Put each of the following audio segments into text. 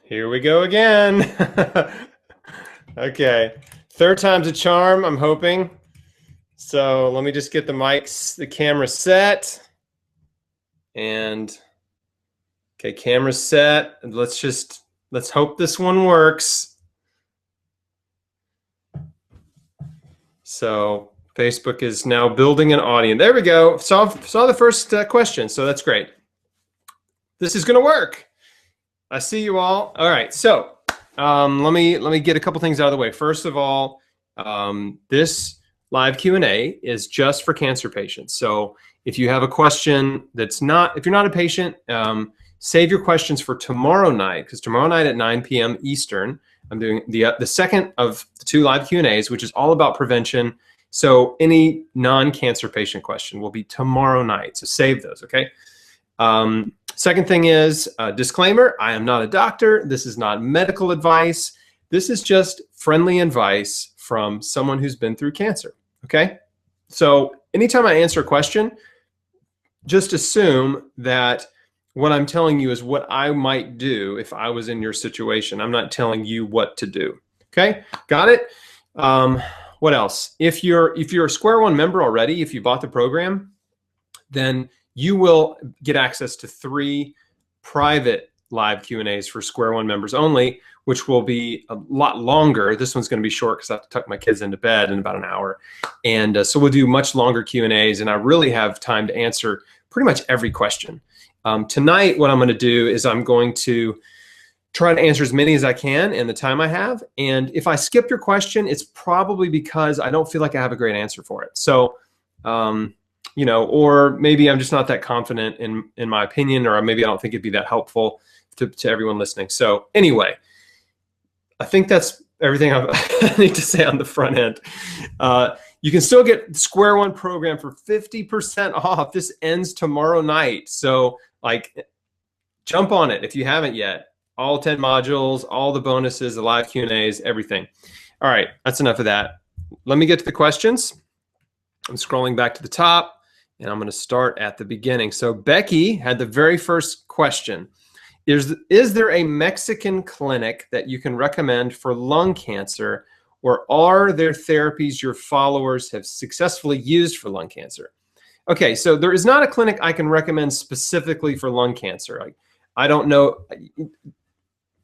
Here we go again. Okay, third time's a charm, I'm hoping. So let me just get the camera set. And okay, camera set. Let's hope this one works. So Facebook is now building an audience. There we go. Saw the first question, so that's great. This is gonna work. I see you all. All right, so let me get a couple things out of the way. First of all, this live Q&A is just for cancer patients. So if you have a question if you're not a patient, save your questions for tomorrow night, because tomorrow night at 9 p.m. Eastern, I'm doing the second of the 2 live Q&As, which is all about prevention. So any non-cancer patient question will be tomorrow night. So save those, okay? Second thing is, disclaimer, I am not a doctor. This is not medical advice. This is just friendly advice from someone who's been through cancer, okay? So anytime I answer a question, just assume that what I'm telling you is what I might do if I was in your situation. I'm not telling you what to do, okay? Got it? What else? If you're a Square One member already, if you bought the program, then you will get access to 3 private live Q&As for Square One members only, which will be a lot longer. This one's going to be short because I have to tuck my kids into bed in about an hour. And so we'll do much longer Q&As, and I really have time to answer pretty much every question. Tonight, what I'm going to do is I'm going to try to answer as many as I can in the time I have. And if I skip your question, it's probably because I don't feel like I have a great answer for it. So, you know, or maybe I'm just not that confident in my opinion, or maybe I don't think it'd be that helpful to everyone listening. So anyway, I think that's everything I need to say on the front end. You can still get the Square One program for 50% off. This ends tomorrow night. So like, jump on it if you haven't yet. All 10 modules, all the bonuses, the live Q&As, everything. All right, that's enough of that. Let me get to the questions. I'm scrolling back to the top, and I'm going to start at the beginning. So Becky had the very first question. Is there a Mexican clinic that you can recommend for lung cancer, or are there therapies your followers have successfully used for lung cancer? Okay, so there is not a clinic I can recommend specifically for lung cancer. I don't know.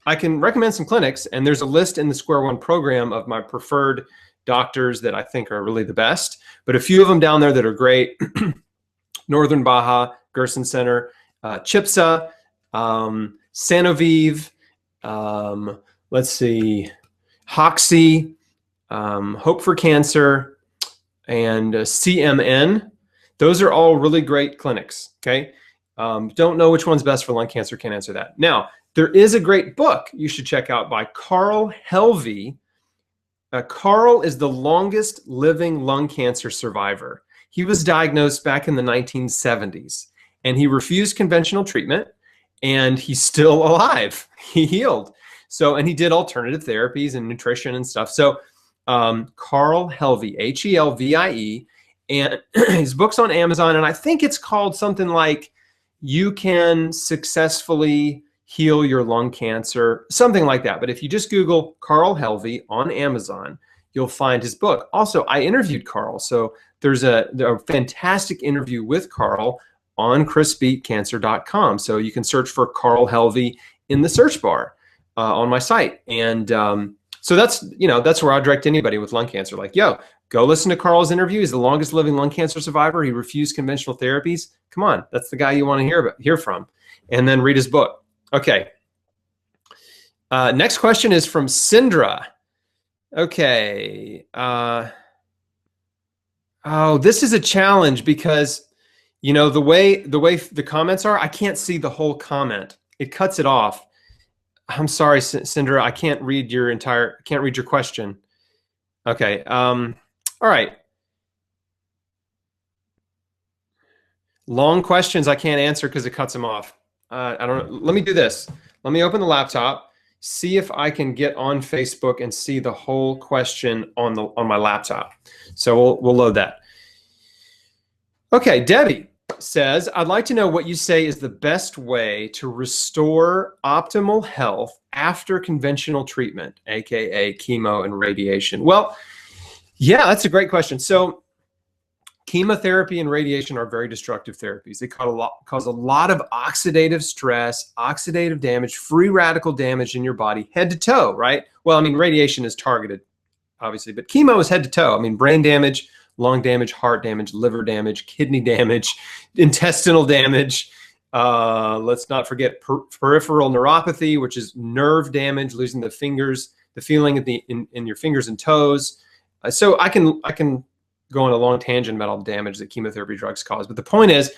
I can recommend some clinics, and there's a list in the Square One program of my preferred doctors that I think are really the best, but a few of them down there that are great: Northern Baja, Gerson Center, CHIPSA, Sanoviv, let's see, Hoxie, Hope for Cancer, and CMN. Those are all really great clinics, okay? Don't know which one's best for lung cancer, can't answer that. Now, there is a great book you should check out by Carl Helvey. Carl is the longest living lung cancer survivor. He was diagnosed back in the 1970s, and he refused conventional treatment, and he's still alive. He healed. So, and he did alternative therapies and nutrition and stuff. So Carl Helvey, Helvie, and his book's on Amazon, and I think it's called something like You Can Successfully Heal Your Lung Cancer, something like that. But if you just Google Carl Helvey on Amazon, you'll find his book. Also, I interviewed Carl, so there's a fantastic interview with Carl on chrisbeatcancer.com. So you can search for Carl Helvey in the search bar on my site. And so that's where I direct anybody with lung cancer. Like, yo, go listen to Carl's interview. He's the longest living lung cancer survivor. He refused conventional therapies. Come on, that's the guy you want to hear from. And then read his book. Okay. Next question is from Sindra. Okay. Oh, this is a challenge because, you know, the way the comments are, I can't see the whole comment. It cuts it off. I'm sorry, Sindra, I can't read your question. Okay. All right. Long questions I can't answer because it cuts them off. I don't know. Let me do this. Let me open the laptop, see if I can get on Facebook and see the whole question on my laptop. So we'll load that. Okay, Debbie. says, I'd like to know what you say is the best way to restore optimal health after conventional treatment, aka chemo and radiation. Well, yeah, that's a great question. So chemotherapy and radiation are very destructive therapies. They cause a lot of oxidative stress, oxidative damage, free radical damage in your body, head to toe, right? Well, I mean, radiation is targeted, obviously, but chemo is head to toe. I mean, brain damage, lung damage, heart damage, liver damage, kidney damage, intestinal damage. Let's not forget peripheral neuropathy, which is nerve damage, losing the fingers, the feeling in your fingers and toes. So I can go on a long tangent about all the damage that chemotherapy drugs cause. But the point is,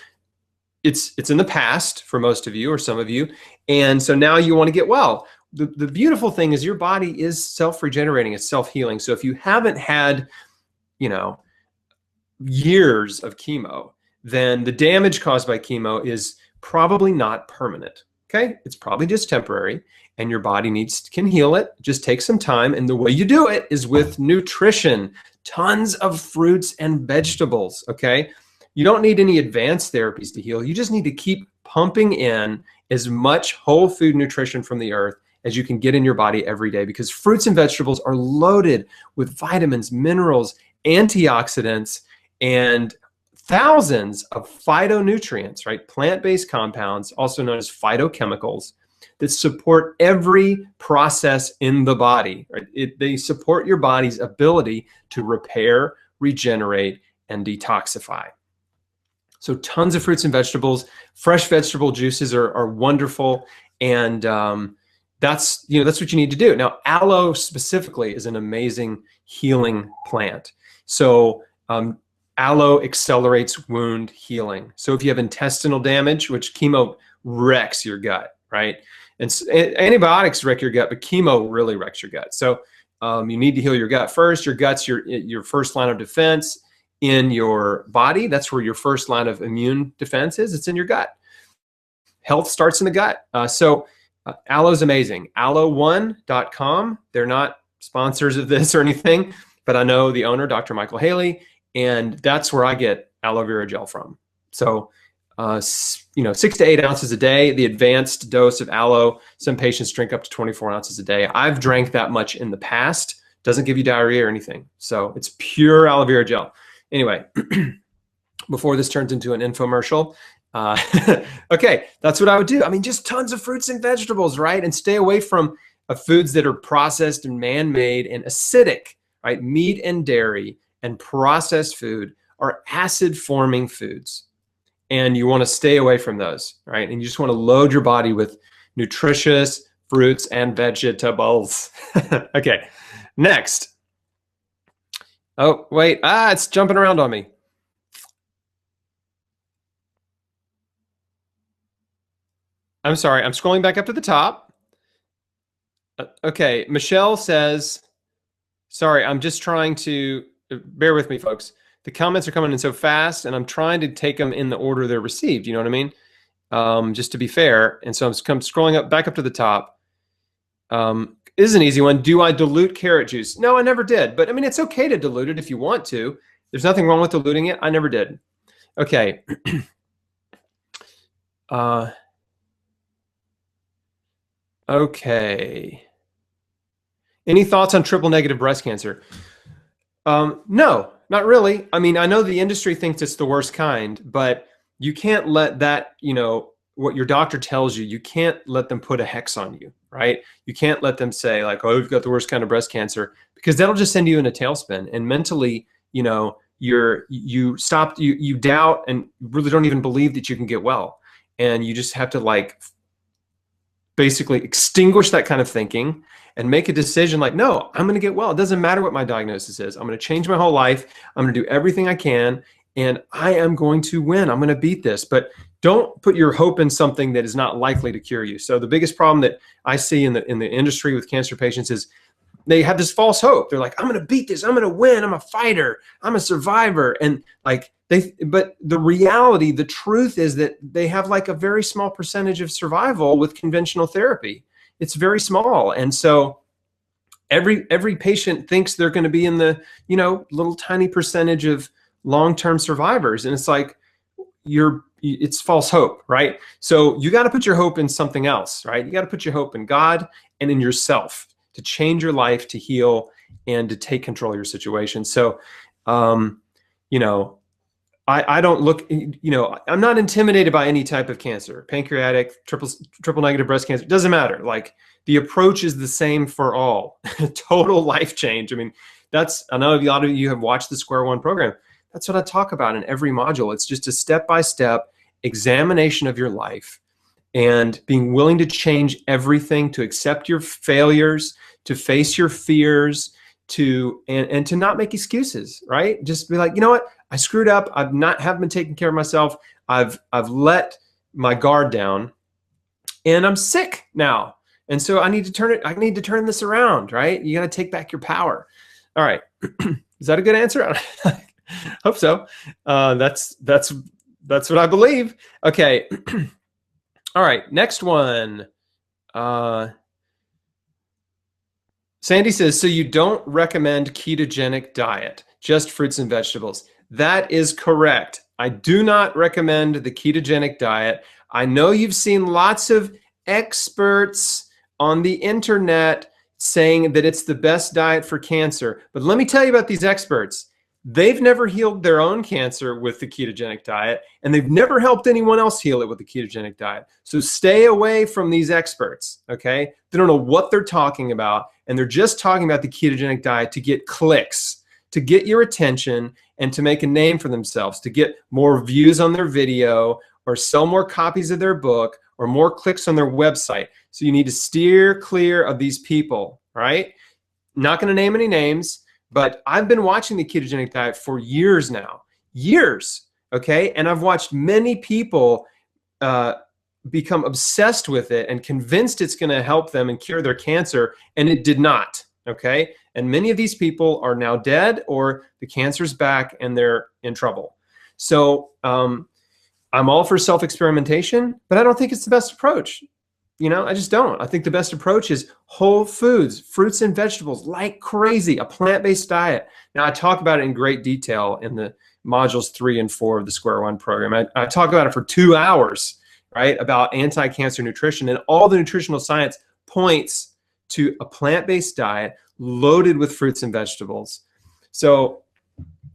it's in the past for most of you or some of you. And so now you want to get well. The beautiful thing is your body is self-regenerating, it's self-healing. So if you haven't had, years of chemo, then the damage caused by chemo is probably not permanent. Okay, it's probably just temporary, and your body can heal it. Just take some time, and the way you do it is with nutrition. Tons of fruits and vegetables. Okay, you don't need any advanced therapies to heal. You just need to keep pumping in as much whole food nutrition from the earth as you can get in your body every day, because fruits and vegetables are loaded with vitamins, minerals, antioxidants, and thousands of phytonutrients, right? Plant-based compounds, also known as phytochemicals, that support every process in the body. Right? They support your body's ability to repair, regenerate, and detoxify. So tons of fruits and vegetables. Fresh vegetable juices are wonderful, and that's what you need to do. Now, aloe specifically is an amazing healing plant. So aloe accelerates wound healing. So if you have intestinal damage, which chemo wrecks your gut, right? And antibiotics wreck your gut, but chemo really wrecks your gut. So you need to heal your gut first. Your gut's your first line of defense in your body. That's where your first line of immune defense is. It's in your gut. Health starts in the gut. Aloe is amazing. Aloe1.com. They're not sponsors of this or anything, but I know the owner, Dr. Michael Haley, and that's where I get aloe vera gel from. So 6 to 8 ounces a day, the advanced dose of aloe. Some patients drink up to 24 ounces a day. I've drank that much in the past. Doesn't give you diarrhea or anything. So it's pure aloe vera gel. Anyway, before this turns into an infomercial, okay, that's what I would do. I mean, just tons of fruits and vegetables, right? And stay away from foods that are processed and man-made and acidic, right? Meat and dairy and processed food are acid-forming foods. And you want to stay away from those, right? And you just want to load your body with nutritious fruits and vegetables. Okay, next. Oh, wait. It's jumping around on me. I'm sorry. I'm scrolling back up to the top. Okay, Michelle says, sorry, I'm just trying to, bear with me, folks. The comments are coming in so fast, and I'm trying to take them in the order they're received. You know what I mean? Just to be fair. And so I'm scrolling back up to the top. This is an easy one. Do I dilute carrot juice? No, I never did. But I mean, it's okay to dilute it if you want to. There's nothing wrong with diluting it. I never did. Okay. Okay. Any thoughts on triple negative breast cancer? No, not really. I mean, I know the industry thinks it's the worst kind, but you can't let that, what your doctor tells you, you can't let them put a hex on you, right? You can't let them say like, oh, you've got the worst kind of breast cancer, because that'll just send you in a tailspin. And mentally, you doubt and really don't even believe that you can get well. And you just have to basically extinguish that kind of thinking and make a decision like, no, I'm going to get well. It doesn't matter what my diagnosis is. I'm going to change my whole life. I'm going to do everything I can, and I am going to win. I'm going to beat this. But don't put your hope in something that is not likely to cure you. So the biggest problem that I see in the industry with cancer patients is they have this false hope. They're like, I'm going to beat this. I'm going to win. I'm a fighter. I'm a survivor. And but the reality, the truth is that they have like a very small percentage of survival with conventional therapy. It's very small. And so every patient thinks they're going to be in the, little tiny percentage of long-term survivors. And it's like, you're it's false hope, right? So you got to put your hope in something else, right? You got to put your hope in God and in yourself to change your life, to heal, and to take control of your situation. So, you know, I don't look, you know, I'm not intimidated by any type of cancer, pancreatic, triple negative breast cancer, it doesn't matter. Like, the approach is the same for all. Total life change. I mean, I know a lot of you have watched the Square One program. That's what I talk about in every module. It's just a step-by-step examination of your life and being willing to change everything, to accept your failures, to face your fears, and to not make excuses, right? Just be like, you know what? I screwed up. Haven't been taking care of myself. I've let my guard down, and I'm sick now. And so I need to turn this around, right? You got to take back your power. All right. Is that a good answer? Hope so. That's what I believe. Okay. All right. Next one. Sandy says, so you don't recommend ketogenic diet, just fruits and vegetables. That is correct. I do not recommend the ketogenic diet. I know you've seen lots of experts on the internet saying that it's the best diet for cancer. But let me tell you about these experts. They've never healed their own cancer with the ketogenic diet, and they've never helped anyone else heal it with the ketogenic diet. So stay away from these experts, okay? They don't know what they're talking about, and they're just talking about the ketogenic diet to get clicks, to get your attention, and to make a name for themselves, to get more views on their video, or sell more copies of their book, or more clicks on their website. So you need to steer clear of these people, right? Not going to name any names, but I've been watching the ketogenic diet for years now, okay? And I've watched many people become obsessed with it and convinced it's going to help them and cure their cancer, and it did not, okay? And many of these people are now dead, or the cancer's back and they're in trouble. So I'm all for self-experimentation, but I don't think it's the best approach. You know, I just don't. I think the best approach is whole foods, fruits and vegetables, like crazy, a plant-based diet. Now, I talk about it in great detail in the modules 3 and 4 of the Square One program. I talk about it for 2 hours, right, about anti-cancer nutrition, and all the nutritional science points to a plant-based diet loaded with fruits and vegetables. So,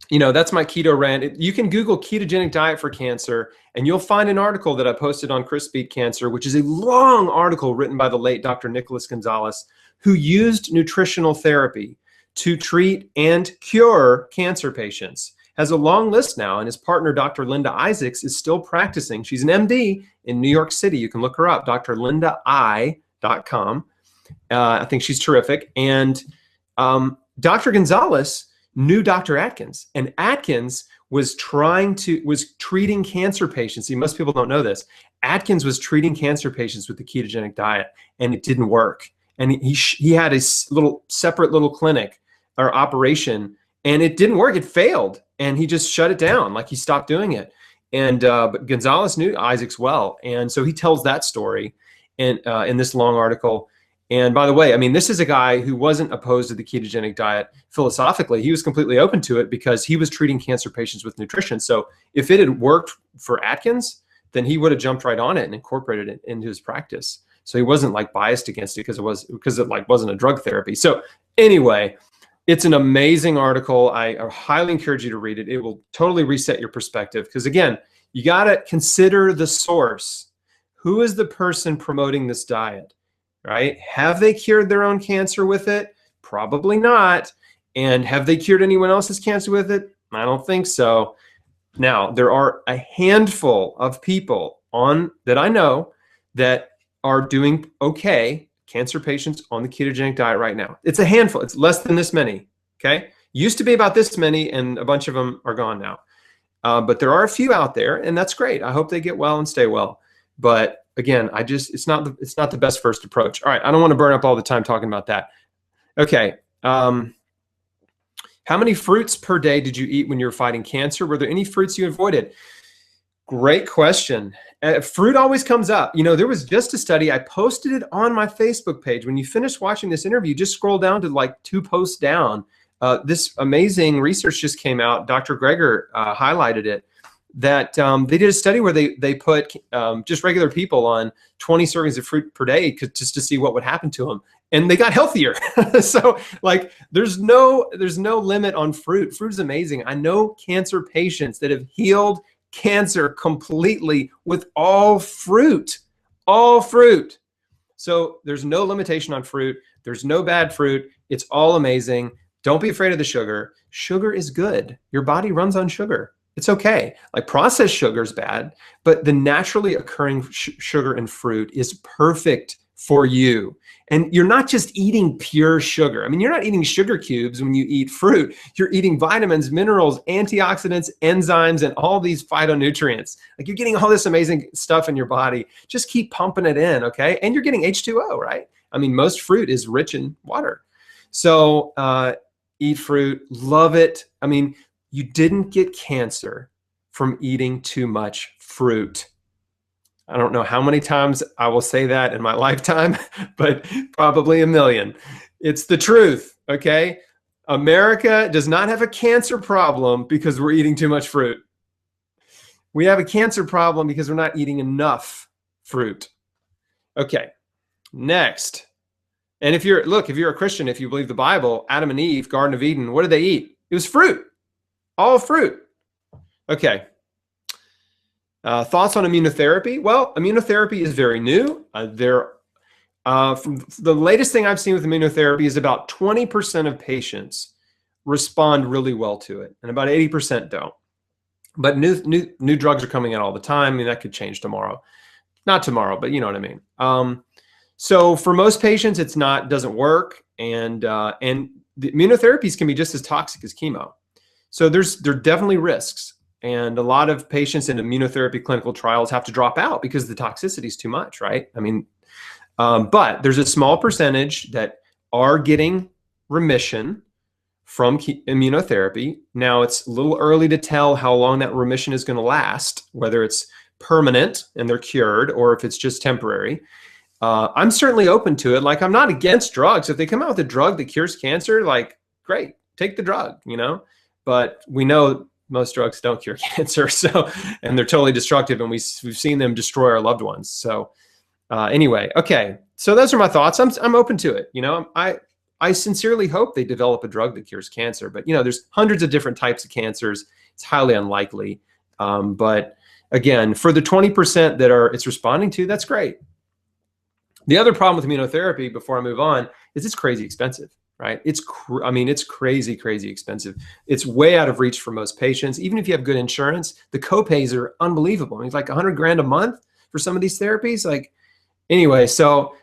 you know, that's my keto rant. You can Google ketogenic diet for cancer, and you'll find an article that I posted on Chris Beat Cancer, which is a long article written by the late Dr. Nicholas Gonzalez, who used nutritional therapy to treat and cure cancer patients. Has a long list now, and his partner, Dr. Linda Isaacs, is still practicing. She's an MD in New York City. You can look her up, drlindai.com. I think she's terrific. And Dr. Gonzalez knew Dr. Atkins, and Atkins was treating cancer patients. Most people don't know this. Atkins was treating cancer patients with the ketogenic diet, and it didn't work. And he had a separate little clinic or operation, and it didn't work. It failed, and he just shut it down. Like, he stopped doing it. And but Gonzalez knew Isaacs well, and so he tells that story in this long article. And by the way, I mean, this is a guy who wasn't opposed to the ketogenic diet philosophically. He was completely open to it because he was treating cancer patients with nutrition. So if it had worked for Atkins, then he would have jumped right on it and incorporated it into his practice. So he wasn't like biased against it because it like wasn't a drug therapy. So anyway, it's an amazing article. I highly encourage you to read it. It will totally reset your perspective, because again, you got to consider the source. Who is the person promoting this diet? Right? Have they cured their own cancer with it? Probably not. And have they cured anyone else's cancer with it? I don't think so. Now, there are a handful of people that I know that are doing okay, cancer patients on the ketogenic diet right now. It's a handful. It's less than this many, okay? Used to be about this many, and a bunch of them are gone now. But there are a few out there, and that's great. I hope they get well and stay well. But again, it's not the best first approach. All right, I don't want to burn up all the time talking about that. Okay, how many fruits per day did you eat when you were fighting cancer? Were there any fruits you avoided? Great question. Fruit always comes up. You know, there was just a study. I posted it on my Facebook page. When you finish watching this interview, just scroll down to like 2 posts down. This amazing research just came out. Dr. Greger highlighted it. that they did a study where they put just regular people on 20 servings of fruit per day just to see what would happen to them, and they got healthier. So like there's no limit on fruit. Fruit is amazing. I know cancer patients that have healed cancer completely with all fruit. So there's no limitation on fruit. There's no bad fruit. It's all amazing. Don't be afraid of the sugar. Sugar is good. Your body runs on sugar. It's okay. Like processed sugar is bad, but the naturally occurring sugar in fruit is perfect for you. And you're not just eating pure sugar. I mean, you're not eating sugar cubes when you eat fruit. You're eating vitamins, minerals, antioxidants, enzymes, and all these phytonutrients. Like you're getting all this amazing stuff in your body. Just keep pumping it in, okay? And you're getting H2O, right? I mean, most fruit is rich in water. So eat fruit, love it. I mean, you didn't get cancer from eating too much fruit. I don't know how many times I will say that in my lifetime, but probably a million. It's the truth, okay? America does not have a cancer problem because we're eating too much fruit. We have a cancer problem because we're not eating enough fruit. Okay, next. And if you're a Christian, if you believe the Bible, Adam and Eve, Garden of Eden, what did they eat? It was fruit. All fruit. Okay. Thoughts on immunotherapy? Well, immunotherapy is very new. From the latest thing I've seen with immunotherapy is about 20% of patients respond really well to it, and about 80% don't. But new drugs are coming out all the time. I mean, that could change tomorrow. Not tomorrow, but you know what I mean. So for most patients, doesn't work, and the immunotherapies can be just as toxic as chemo. So there are definitely risks, and a lot of patients in immunotherapy clinical trials have to drop out because the toxicity is too much, right? I mean, but there's a small percentage that are getting remission from immunotherapy. Now, it's a little early to tell how long that remission is going to last, whether it's permanent and they're cured or if it's just temporary. I'm certainly open to it. Like, I'm not against drugs. If they come out with a drug that cures cancer, like, great, take the drug, you know? But we know most drugs don't cure cancer, and they're totally destructive, and we've seen them destroy our loved ones. So anyway, okay. So those are my thoughts. I'm open to it. You know, I sincerely hope they develop a drug that cures cancer, but you know, there's hundreds of different types of cancers. It's highly unlikely. But again, for the 20% that it's responding to, that's great. The other problem with immunotherapy, before I move on, is it's crazy expensive, right? It's crazy, crazy expensive. It's way out of reach for most patients. Even if you have good insurance, the copays are unbelievable. I mean, it's like $100,000 a month for some of these therapies. Like, anyway, so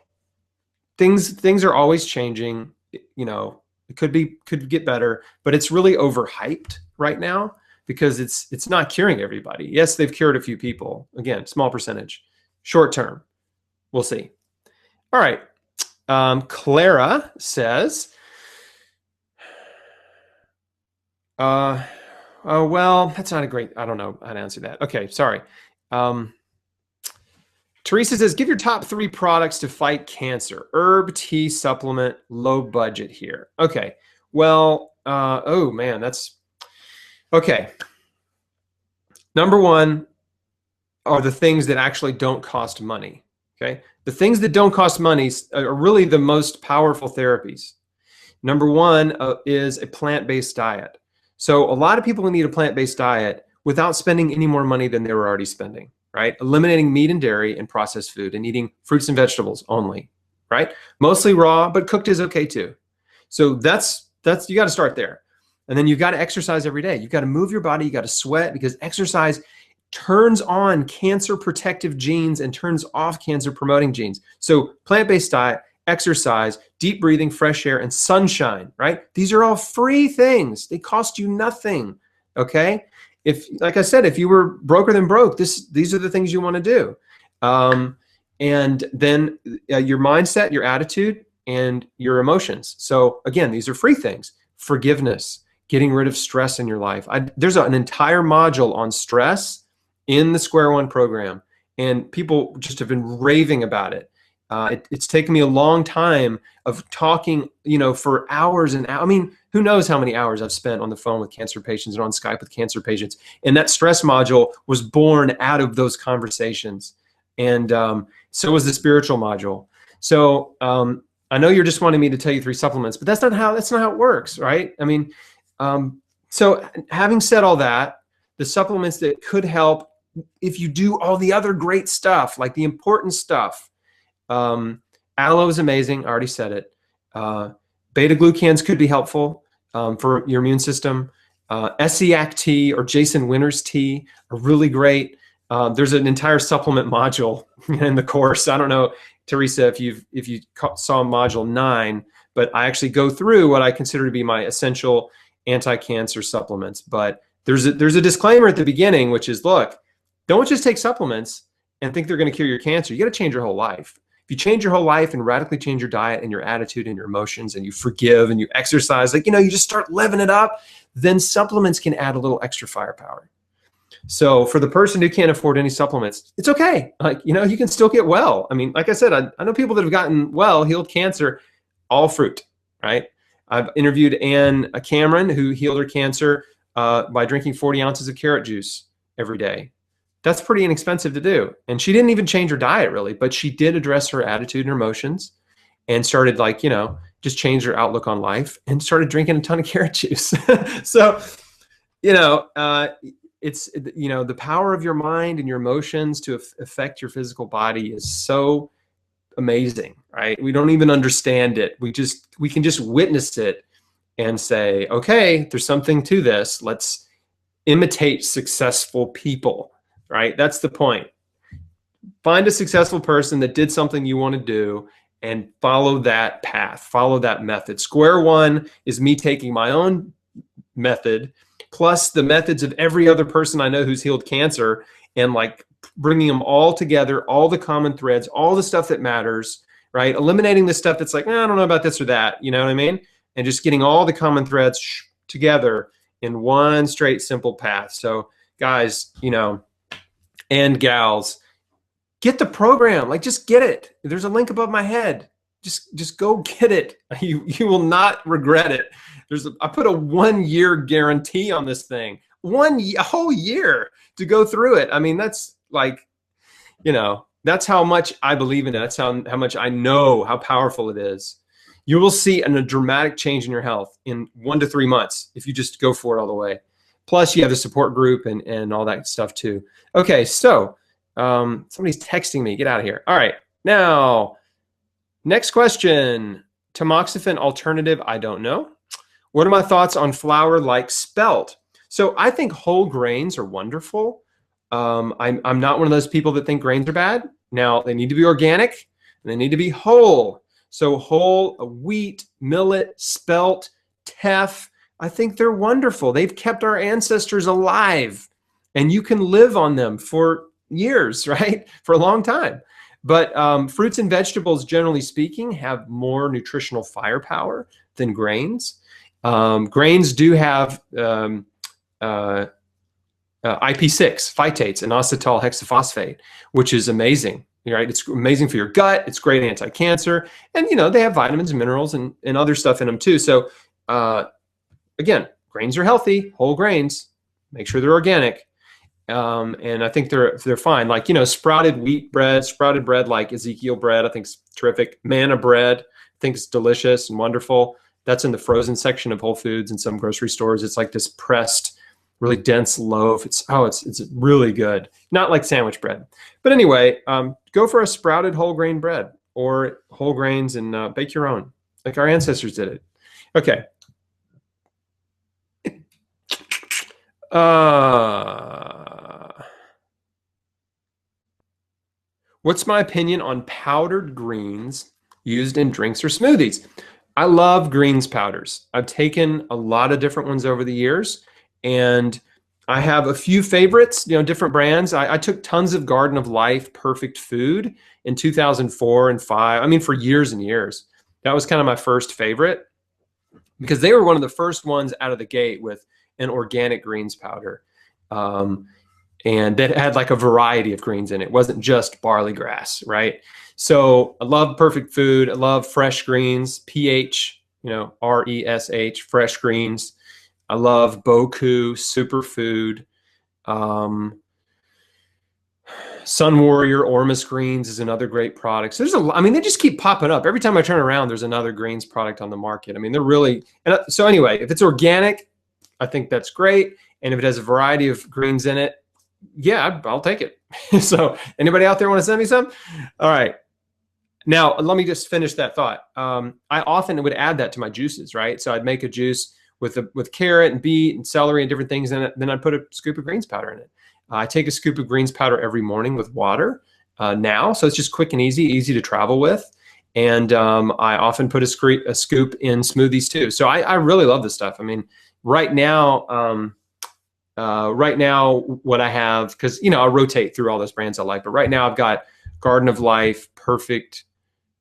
things are always changing. You know, it could get better, but it's really overhyped right now because it's not curing everybody. Yes, they've cured a few people. Again, small percentage, short term. We'll see. All right. Clara says, oh, well, that's not a great, I don't know how to answer that. Okay, sorry. Teresa says, give your top 3 products to fight cancer. Herb, tea, supplement, low budget here. Okay, well, oh man, that's, okay. Number 1 are the things that actually don't cost money, okay? The things that don't cost money are really the most powerful therapies. Number 1 is a plant-based diet. So a lot of people can eat a plant-based diet without spending any more money than they were already spending, right? Eliminating meat and dairy and processed food and eating fruits and vegetables only, right? Mostly raw, but cooked is okay too. So that's you got to start there. And then you've got to exercise every day. You've got to move your body. You got to sweat, because exercise turns on cancer protective genes and turns off cancer promoting genes. So plant-based diet, exercise, deep breathing, fresh air, and sunshine, right? These are all free things. They cost you nothing, okay? Like I said, if you were broker than broke, these are the things you want to do. And then your mindset, your attitude, and your emotions. So again, these are free things. Forgiveness, getting rid of stress in your life. There's an entire module on stress in the Square One program, and people just have been raving about it. It's taken me a long time of talking, for hours and hours. I mean, who knows how many hours I've spent on the phone with cancer patients and on Skype with cancer patients. And that stress module was born out of those conversations. And so was the spiritual module. So I know you're just wanting me to tell you 3 supplements, but that's not how it works, right? I mean, so having said all that, the supplements that could help if you do all the other great stuff, like the important stuff. Aloe is amazing. I already said it. Beta-glucans could be helpful for your immune system. SEAC tea or Jason Winter's tea are really great. There's an entire supplement module in the course. I don't know, Teresa, if you saw module 9, but I actually go through what I consider to be my essential anti-cancer supplements. But there's a disclaimer at the beginning, which is, look, don't just take supplements and think they're going to cure your cancer. You got to change your whole life. If you change your whole life and radically change your diet and your attitude and your emotions, and you forgive and you exercise, you just start living it up, then supplements can add a little extra firepower. So for the person who can't afford any supplements, it's okay. You can still get well. I mean, like I said, I know people that have gotten well, healed cancer, all fruit, right? I've interviewed Ann Cameron, who healed her cancer by drinking 40 ounces of carrot juice every day. That's pretty inexpensive to do. And she didn't even change her diet really, but she did address her attitude and her emotions and started just change her outlook on life and started drinking a ton of carrot juice. So, it's, the power of your mind and your emotions to affect your physical body is so amazing, right? We don't even understand it. We can just witness it and say, okay, there's something to this. Let's imitate successful people. Right? That's the point. Find a successful person that did something you want to do and follow that path, follow that method. Square one is me taking my own method plus the methods of every other person I know who's healed cancer and bringing them all together, all the common threads, all the stuff that matters, right? Eliminating the stuff that's I don't know about this or that, you know what I mean? And just getting all the common threads together in one straight, simple path. So guys, and gals, get the program. Just get it. There's a link above my head. Just go get it. You will not regret it. I put a 1-year guarantee on this thing. A whole year to go through it. I mean, that's that's how much I believe in it. That's how much I know how powerful it is. You will see a dramatic change in your health in 1 to 3 months if you just go for it all the way. Plus, you have the support group and all that stuff too. Okay, so somebody's texting me. Get out of here. All right, now, next question. Tamoxifen alternative, I don't know. What are my thoughts on flour like spelt? So I think whole grains are wonderful. I'm not one of those people that think grains are bad. Now, they need to be organic and they need to be whole. So whole wheat, millet, spelt, teff, I think they're wonderful. They've kept our ancestors alive and you can live on them for years, right? For a long time. But fruits and vegetables, generally speaking, have more nutritional firepower than grains. Grains do have IP6 phytates and acetyl hexaphosphate, which is amazing, right? It's amazing for your gut. It's great anti-cancer. And, they have vitamins and minerals and other stuff in them too. So, again, grains are healthy, whole grains, make sure they're organic. And I think they're fine. Sprouted wheat bread, sprouted bread like Ezekiel bread, I think is terrific. Manna bread, I think it's delicious and wonderful. That's in the frozen section of Whole Foods and some grocery stores. It's like this pressed, really dense loaf. It's really good. Not like sandwich bread. But anyway, go for a sprouted whole grain bread or whole grains and bake your own, like our ancestors did it. Okay. What's my opinion on powdered greens used in drinks or smoothies? I love greens powders. I've taken a lot of different ones over the years, and I have a few favorites, different brands. I took tons of Garden of Life Perfect Food in 2004 and 5. I mean, for years and years. That was kind of my first favorite because they were one of the first ones out of the gate with an organic greens powder. and that had like a variety of greens in it. It wasn't just barley grass, right? So I love Perfect Food. I love fresh greens, PH, RESH, fresh greens. I love Boku, superfood. Sun Warrior, Ormus Greens is another great product. So they just keep popping up. Every time I turn around, there's another greens product on the market. I mean, they're really, so anyway, if it's organic, I think that's great. And if it has a variety of greens in it, yeah, I'll take it. So anybody out there want to send me some? All right. Now, let me just finish that thought. I often would add that to my juices, right? So I'd make a juice with carrot and beet and celery and different things in it. Then I'd put a scoop of greens powder in it. I take a scoop of greens powder every morning with water now. So it's just quick and easy to travel with. And I often put a scoop in smoothies too. So I really love this stuff. I mean, right now what I have, because, I'll rotate through all those brands I like, but right now I've got Garden of Life, Perfect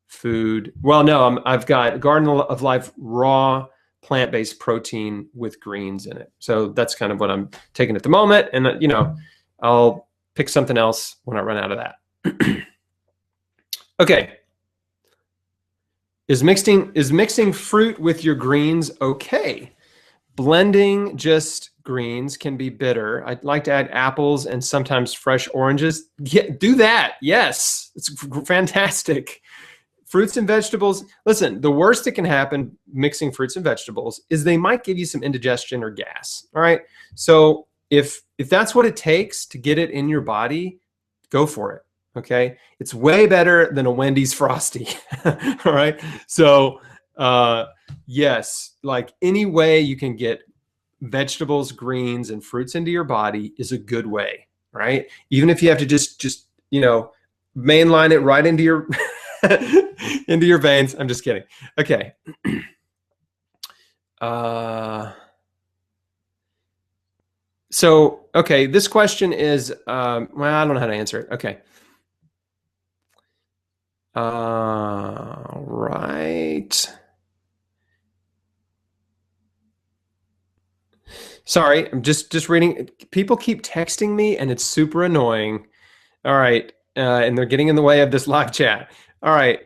Food. Well, no, I've got Garden of Life raw plant-based protein with greens in it. So that's kind of what I'm taking at the moment. And, I'll pick something else when I run out of that. Okay. Is mixing fruit with your greens okay? Blending just greens can be bitter. I'd like to add apples and sometimes fresh oranges. Yeah, do that. Yes, it's fantastic. Fruits and vegetables. Listen, the worst that can happen mixing fruits and vegetables is they might give you some indigestion or gas. All right. So if that's what it takes to get it in your body, go for it. Okay. It's way better than a Wendy's Frosty. All right. So yes, like any way you can get vegetables, greens, and fruits into your body is a good way, right? Even if you have to just mainline it right into your into your veins. I'm just kidding. Okay. So, okay, this question is, well, I don't know how to answer it. Okay. Right. Sorry, I'm just reading. People keep texting me, and it's super annoying. All right, and they're getting in the way of this live chat. All right.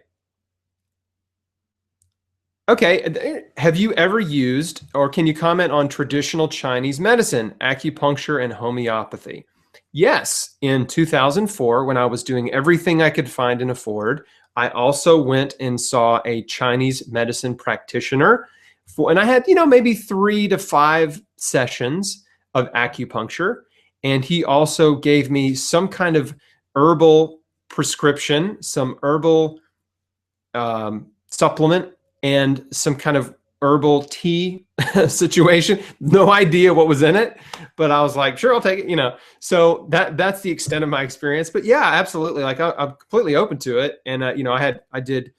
Okay, have you ever used, or can you comment on traditional Chinese medicine, acupuncture, and homeopathy? Yes, in 2004, when I was doing everything I could find and afford, I also went and saw a Chinese medicine practitioner, and I had, maybe 3 to 5 sessions of acupuncture, and he also gave me some kind of herbal prescription, some herbal supplement, and some kind of herbal tea situation. No idea what was in it, but I was like, sure, I'll take it, So that's the extent of my experience. But yeah, absolutely. Like I'm completely open to it. And I did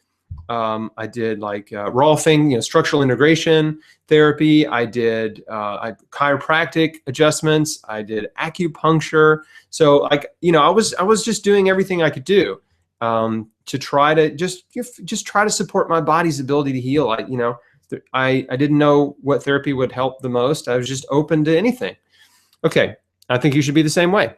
like Rolfing, structural integration therapy. I did chiropractic adjustments. I did acupuncture. So like, I was just doing everything I could do to try to just try to support my body's ability to heal. I didn't know what therapy would help the most. I was just open to anything. Okay, I think you should be the same way.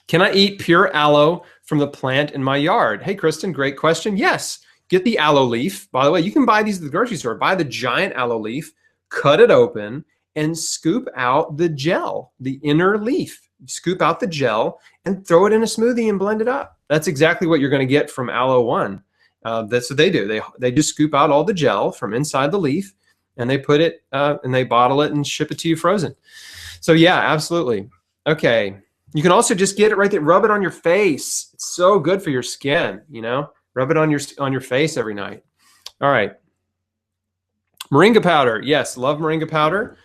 Can I eat pure aloe from the plant in my yard? Hey, Kristen, great question. Yes, get the aloe leaf. By the way, you can buy these at the grocery store. Buy the giant aloe leaf, cut it open, and scoop out the gel, the inner leaf. Scoop out the gel and throw it in a smoothie and blend it up. That's exactly what you're going to get from Aloe One. That's what they do. They just scoop out all the gel from inside the leaf, and they put it and they bottle it and ship it to you frozen. So yeah, absolutely. Okay. You can also just get it right there. Rub it on your face. It's so good for your skin. Rub it on your face every night. All right. Moringa powder. Yes, love moringa powder.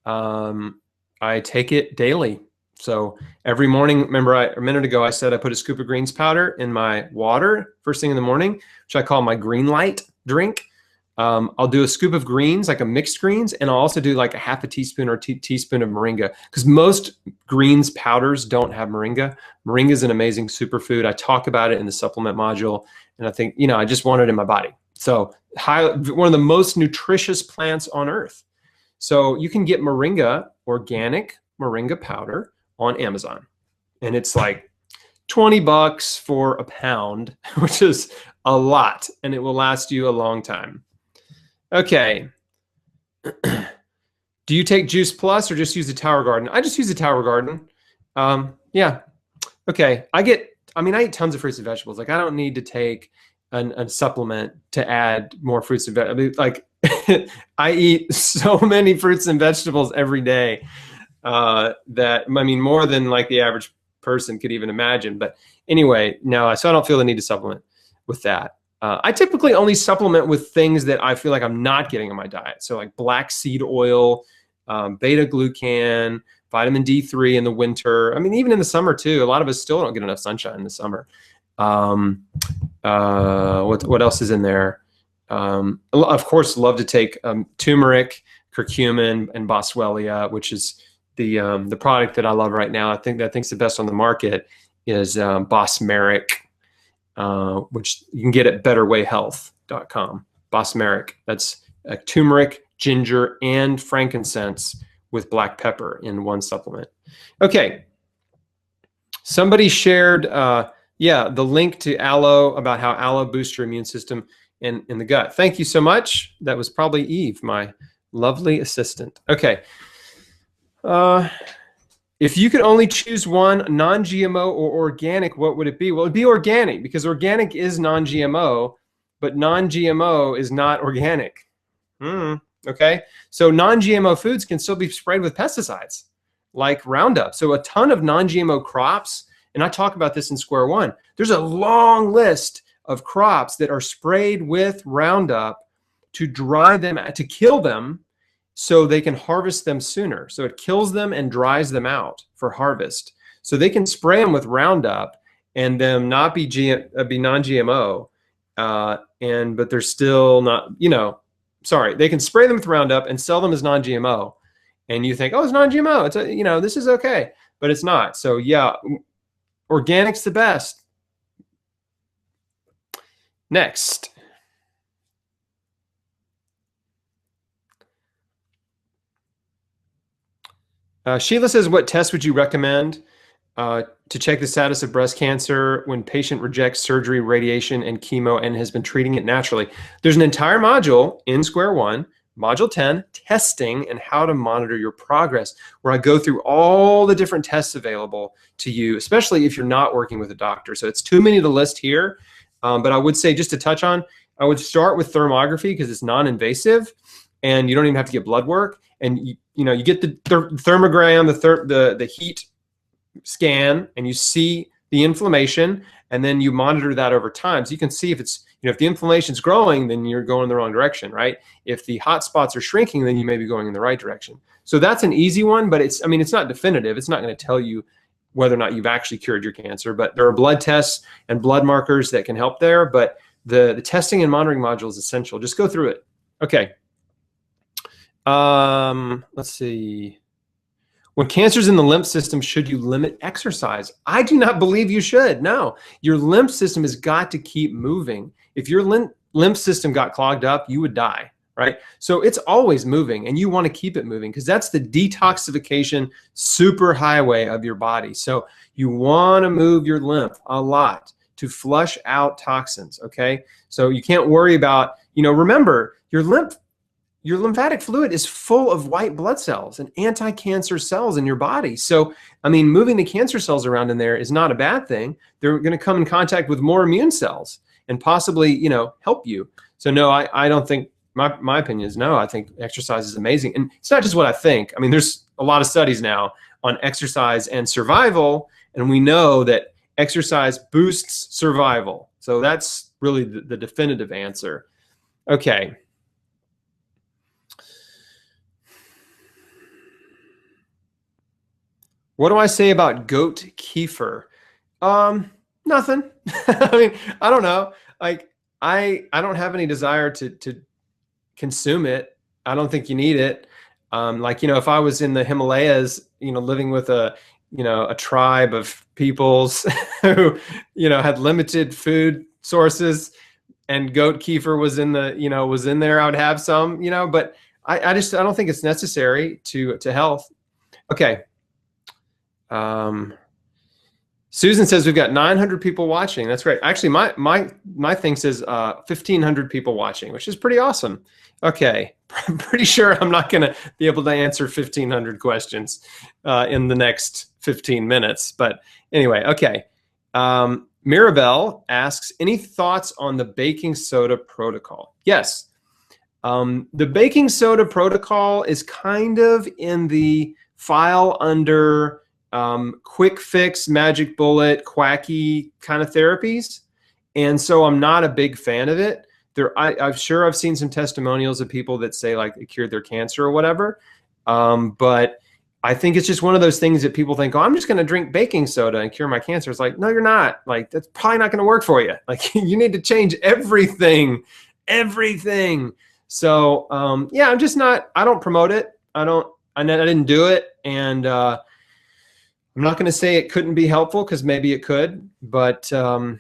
I take it daily. So every morning, remember a minute ago, I said I put a scoop of greens powder in my water first thing in the morning, which I call my green light drink. I'll do a scoop of greens, like a mixed greens, and I'll also do like a half a teaspoon or teaspoon of moringa, because most greens powders don't have moringa. Moringa is an amazing superfood. I talk about it in the supplement module, and I think, I just want it in my body. So one of the most nutritious plants on earth. So you can get moringa, organic moringa powder on Amazon. and it's like $20 for a pound, which is a lot, and it will last you a long time. Okay. Do you take Juice Plus or just use the Tower Garden? I just use the Tower Garden. Yeah. Okay. I eat tons of fruits and vegetables. Like I don't need to take a supplement to add more fruits and vegetables. Like I eat so many fruits and vegetables every day more than like the average person could even imagine. But anyway, no, so I don't feel the need to supplement with that. I typically only supplement with things that I feel like I'm not getting in my diet. So like black seed oil, beta glucan, vitamin D3 in the winter. I mean, even in the summer too. A lot of us still don't get enough sunshine in the summer. What else is in there? Of course, love to take turmeric, curcumin, and boswellia, which is the product that I love right now. I think the best on the market is Bosmeric, which you can get at betterwayhealth.com. Bosmeric. That's turmeric, ginger, and frankincense with black pepper in one supplement. Okay. Somebody shared, the link to aloe, about how aloe boosts your immune system in the gut. Thank you so much. That was probably Eve, my lovely assistant. Okay. If you could only choose one, non-GMO or organic, what would it be? Well, it'd be organic, because organic is non-GMO, but non-GMO is not organic. Okay. So non-GMO foods can still be sprayed with pesticides like Roundup. So a ton of non-GMO crops, and I talk about this in Square One, there's a long list of crops that are sprayed with Roundup to dry them, to kill them, so they can harvest them sooner. So it kills them and dries them out for harvest. So they can spray them with Roundup and them not be non-GMO, but they're still not, they can spray them with Roundup and sell them as non-GMO. And you think, oh, it's non-GMO. It's this is okay, but it's not. So yeah, organic's the best. Next. Sheila says, what test would you recommend to check the status of breast cancer when patient rejects surgery, radiation, and chemo and has been treating it naturally? There's an entire module in Square One, Module 10, testing and how to monitor your progress, where I go through all the different tests available to you, especially if you're not working with a doctor. So it's too many to list here, but I would say, just to touch on, I would start with thermography because it's non-invasive and you don't even have to get blood work. And you get the thermogram, the heat scan, and you see the inflammation, and then you monitor that over time. So you can see if it's, if the inflammation's growing, then you're going in the wrong direction, right? If the hot spots are shrinking, then you may be going in the right direction. So that's an easy one, but it's not definitive. It's not going to tell you whether or not you've actually cured your cancer, but there are blood tests and blood markers that can help there. But the testing and monitoring module is essential. Just go through it. Okay. Let's see. When cancer's in the lymph system, should you limit exercise? I do not believe you should. No, your lymph system has got to keep moving. If your lymph system got clogged up, you would die, right? So it's always moving, and you want to keep it moving because that's the detoxification superhighway of your body. So you want to move your lymph a lot to flush out toxins, okay? So you can't worry about, remember, your lymphatic fluid is full of white blood cells and anti-cancer cells in your body. So, moving the cancer cells around in there is not a bad thing. They're going to come in contact with more immune cells and possibly, help you. So no, I don't think, my opinion is no, I think exercise is amazing. And it's not just what I think. There's a lot of studies now on exercise and survival, and we know that exercise boosts survival. So that's really the definitive answer. Okay. What do I say about goat kefir? Nothing. I don't know. Like, I don't have any desire to consume it. I don't think you need it. If I was in the Himalayas, living with a tribe of peoples who, had limited food sources, and goat kefir was in there, I would have some, but I don't think it's necessary to health. Okay. Susan says we've got 900 people watching. That's great. Actually, my thing says 1,500 people watching, which is pretty awesome. Okay, I'm pretty sure I'm not going to be able to answer 1,500 questions in the next 15 minutes. But anyway, okay. Mirabelle asks, any thoughts on the baking soda protocol? Yes. The baking soda protocol is kind of in the file under quick fix, magic bullet, quacky kind of therapies. And so I'm not a big fan of it. I'm sure I've seen some testimonials of people that say like it cured their cancer or whatever. But I think it's just one of those things that people think, oh, I'm just going to drink baking soda and cure my cancer. It's like, no, you're not. Like, that's probably not going to work for you. Like, you need to change everything. So, yeah, I'm just not, I don't promote it. I didn't do it. And I'm not going to say it couldn't be helpful because maybe it could, but I'm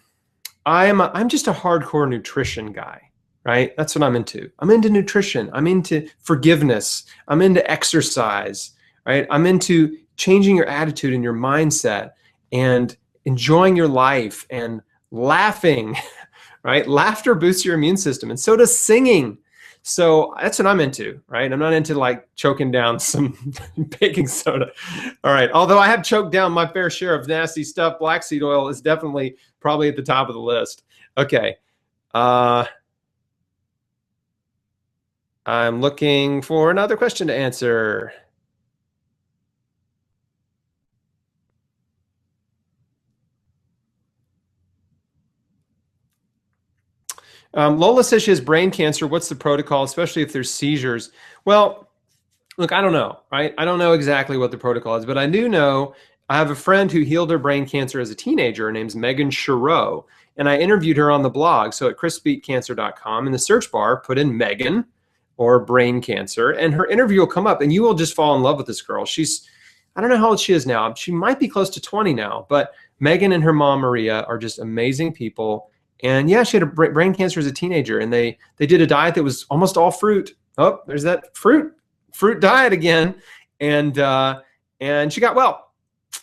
just a hardcore nutrition guy, right? That's what I'm into. I'm into nutrition. I'm into forgiveness. I'm into exercise, right? I'm into changing your attitude and your mindset and enjoying your life and laughing, right? Laughter boosts your immune system, and so does singing. So that's what I'm into, right? I'm not into like choking down some baking soda. All right. Although I have choked down my fair share of nasty stuff, black seed oil is definitely probably at the top of the list. Okay. I'm looking for another question to answer. Lola says she has brain cancer. What's the protocol, especially if there's seizures? Well, look, I don't know, right? I don't know exactly what the protocol is, but I do know I have a friend who healed her brain cancer as a teenager. Her name's Megan Chereau, and I interviewed her on the blog. So at chrisbeatcancer.com, in the search bar, put in Megan or brain cancer, and her interview will come up, and you will just fall in love with this girl. I don't know how old she is now. She might be close to 20 now, but Megan and her mom, Maria, are just amazing people. And yeah, she had a brain cancer as a teenager, and they did a diet that was almost all fruit. Oh, there's that fruit diet again. And she got well.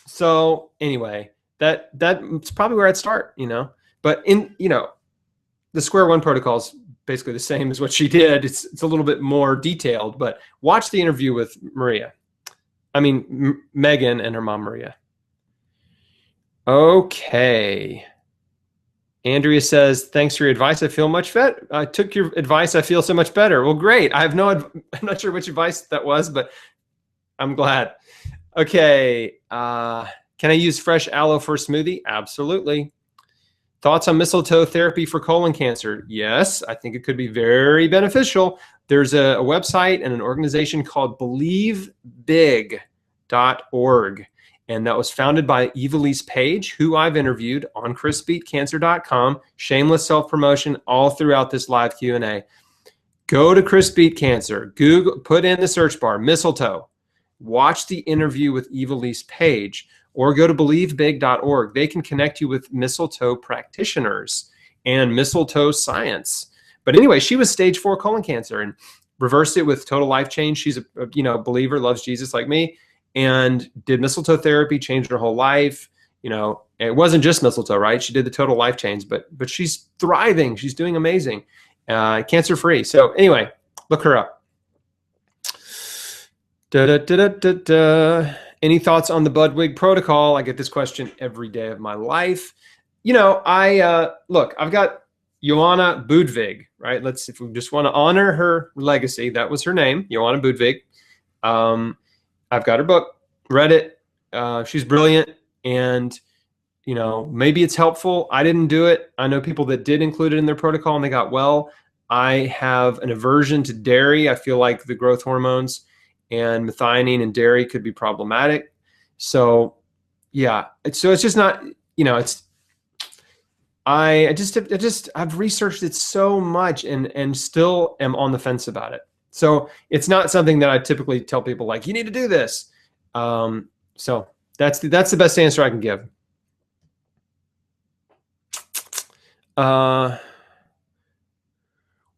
So anyway, that's probably where I'd start, you know. But the square one protocol is basically the same as what she did. It's a little bit more detailed, but watch the interview with Megan and her mom, Maria. Okay. Andrea says, thanks for your advice. I feel much better. I took your advice. I feel so much better. Well, great. I'm not sure which advice that was, but I'm glad. Okay. Can I use fresh aloe for a smoothie? Absolutely. Thoughts on mistletoe therapy for colon cancer? Yes, I think it could be very beneficial. There's a website and an organization called believebig.org. And that was founded by Evilise Page, who I've interviewed on chrisbeatcancer.com. Shameless self-promotion all throughout this live Q&A. Go to Chris Beat Cancer. Google, put in the search bar, mistletoe. Watch the interview with Evilise Page, or go to believebig.org. They can connect you with mistletoe practitioners and mistletoe science. But anyway, she was stage 4 colon cancer and reversed it with total life change. She's a believer, loves Jesus like me, and did mistletoe therapy, changed her whole life. It wasn't just mistletoe, right? She did the total life change, but she's thriving. She's doing amazing, cancer-free. So anyway, look her up. Any thoughts on the Budwig protocol? I get this question every day of my life. I've got Joanna Budvig, right? If we just want to honor her legacy, that was her name, Joanna Budvig. I've got her book, read it. She's brilliant, and maybe it's helpful. I didn't do it. I know people that did include it in their protocol and they got well. I have an aversion to dairy. I feel like the growth hormones and methionine in dairy could be problematic. So yeah, it's just not, I've researched it so much and still am on the fence about it. So it's not something that I typically tell people like, you need to do this. So that's the best answer I can give.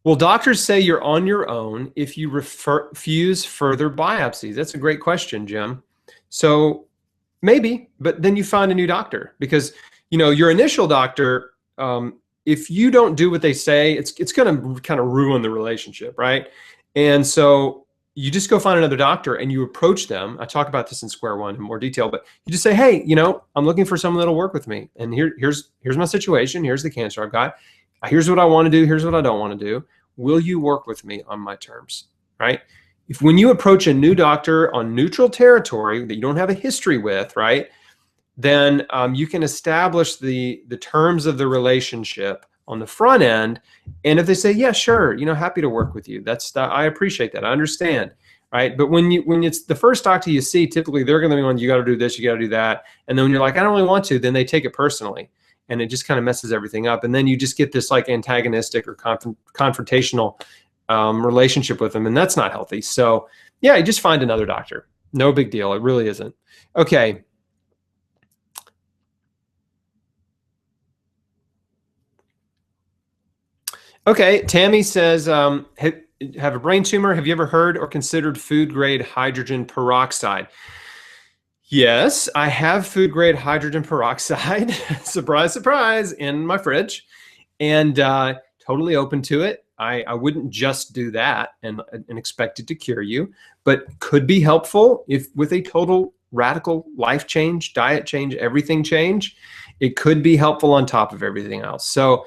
Will doctors say you're on your own if you refuse further biopsies? That's a great question, Jim. So Maybe, but then you find a new doctor because, your initial doctor, if you don't do what they say, it's going to kind of ruin the relationship, right? And so you just go find another doctor and you approach them. I talk about this in Square One in more detail, but you just say, hey, I'm looking for someone that'll work with me. And here's my situation. Here's the cancer I've got. Here's what I want to do. Here's what I don't want to do. Will you work with me on my terms, right? When you approach a new doctor on neutral territory that you don't have a history with, right, then you can establish the terms of the relationship on the front end. And if they say, yeah, sure, happy to work with you, I appreciate that. I understand, right? But when it's the first doctor you see, typically they're going to be on, you got to do this, you got to do that. And then when you're like, I don't really want to, then they take it personally. And it just kind of messes everything up. And then you just get this like antagonistic or confrontational relationship with them. And that's not healthy. So yeah, you just find another doctor. No big deal. It really isn't. Okay. Okay. Tammy says, have a brain tumor. Have you ever heard or considered food grade hydrogen peroxide? Yes, I have food grade hydrogen peroxide, surprise, surprise, in my fridge, and totally open to it. I wouldn't just do that and expect it to cure you, but could be helpful if with a total radical life change, diet change, everything change, it could be helpful on top of everything else. So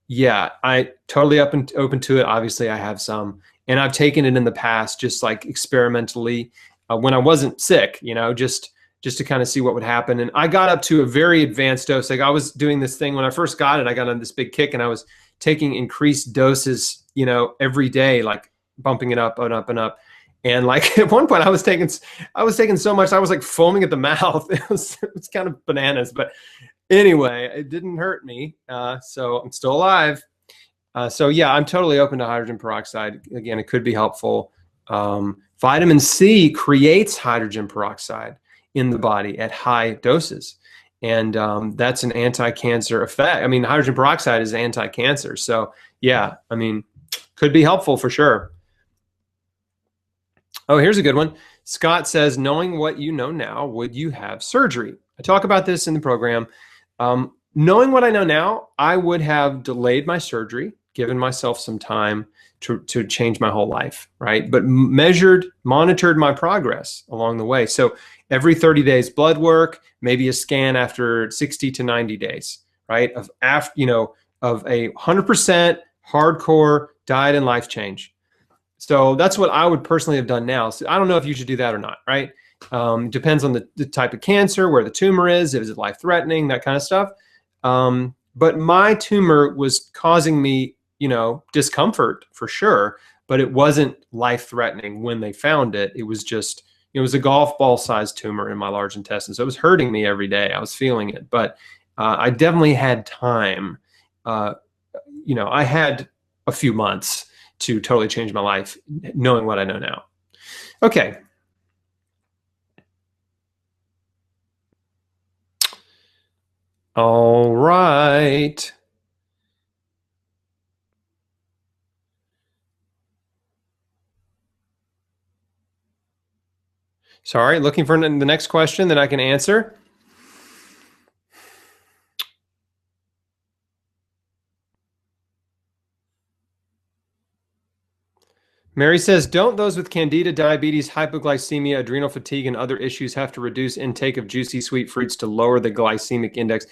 yeah, I totally open to it. Obviously I have some, and I've taken it in the past, just like experimentally, when I wasn't sick, just to kind of see what would happen. And I got up to a very advanced dose. Like I was doing this thing when I first got it, I got on this big kick and I was taking increased doses, every day, like bumping it up and up and up. And like at one point I was taking so much, I was like foaming at the mouth. It was kind of bananas, but anyway, it didn't hurt me. So I'm still alive. So yeah, I'm totally open to hydrogen peroxide. Again, it could be helpful. Vitamin C creates hydrogen peroxide in the body at high doses. And that's an anti-cancer effect. I mean, hydrogen peroxide is anti-cancer. So yeah, I mean, could be helpful for sure. Oh, here's a good one. Scott says, knowing what you know now, would you have surgery? I talk about this in the program. Knowing what I know now, I would have delayed my surgery, given myself some time to change my whole life, right? But monitored my progress along the way. So every 30 days blood work, maybe a scan after 60 to 90 days, right? Of a 100% hardcore diet and life change. So that's what I would personally have done now. So I don't know if you should do that or not, right? Depends on the type of cancer, where the tumor is it life-threatening, that kind of stuff. But my tumor was causing me, discomfort for sure, but it wasn't life-threatening when they found it. It was a golf ball sized tumor in my large intestine. So it was hurting me every day. I was feeling it, but I definitely had time. I had a few months to totally change my life, knowing what I know now. Okay. All right. Sorry, looking for the next question that I can answer. Mary says, don't those with candida, diabetes, hypoglycemia, adrenal fatigue, and other issues have to reduce intake of juicy sweet fruits to lower the glycemic index?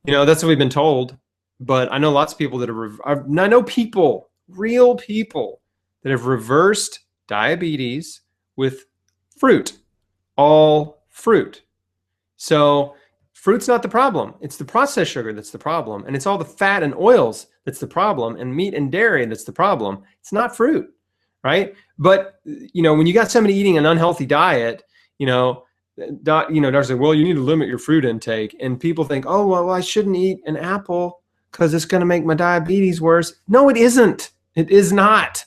That's what we've been told. But I know lots of people that I know people, real people, that have reversed diabetes with fruit, all fruit. So fruit's not the problem. It's the processed sugar that's the problem. And it's all the fat and oils that's the problem, and meat and dairy that's the problem. It's not fruit. Right. But, when you got somebody eating an unhealthy diet, doctors say, well, you need to limit your fruit intake. And people think, oh, well, I shouldn't eat an apple because it's going to make my diabetes worse. No, it isn't. It is not.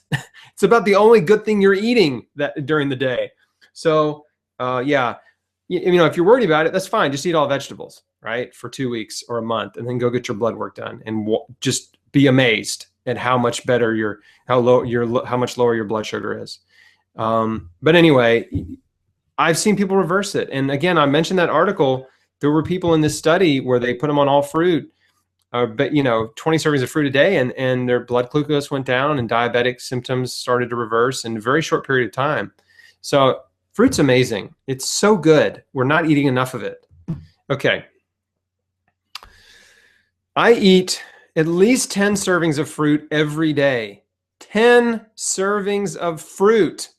It's about the only good thing you're eating during the day. So, yeah, if you're worried about it, that's fine. Just eat all vegetables, right, for 2 weeks or a month, and then go get your blood work done, and just be amazed at how much better how much lower your blood sugar is. But anyway, I've seen people reverse it. And again, I mentioned that article. There were people in this study where they put them on all fruit, but 20 servings of fruit a day, and their blood glucose went down and diabetic symptoms started to reverse in a very short period of time. So fruit's amazing. It's so good. We're not eating enough of it. Okay. I eat at least 10 servings of fruit every day. 10 servings of fruit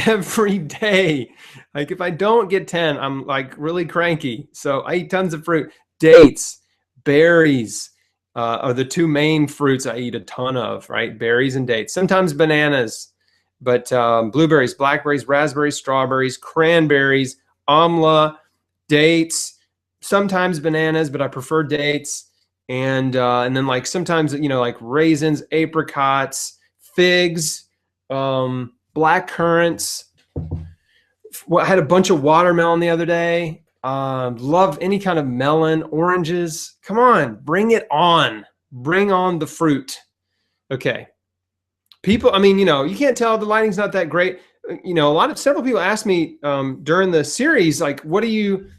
every day. Like if I don't get 10, I'm like really cranky. So I eat tons of fruit. Dates, berries are the two main fruits I eat a ton of, right? Berries and dates. Sometimes bananas, but blueberries, blackberries, raspberries, strawberries, cranberries, amla, dates, sometimes bananas, but I prefer dates. And then like sometimes, like raisins, apricots, figs, black currants. I had a bunch of watermelon the other day. Love any kind of melon, oranges. Come on, bring it on. Bring on the fruit. Okay. People, I mean, you can't tell the lighting's not that great. Several people asked me during the series, like, what do you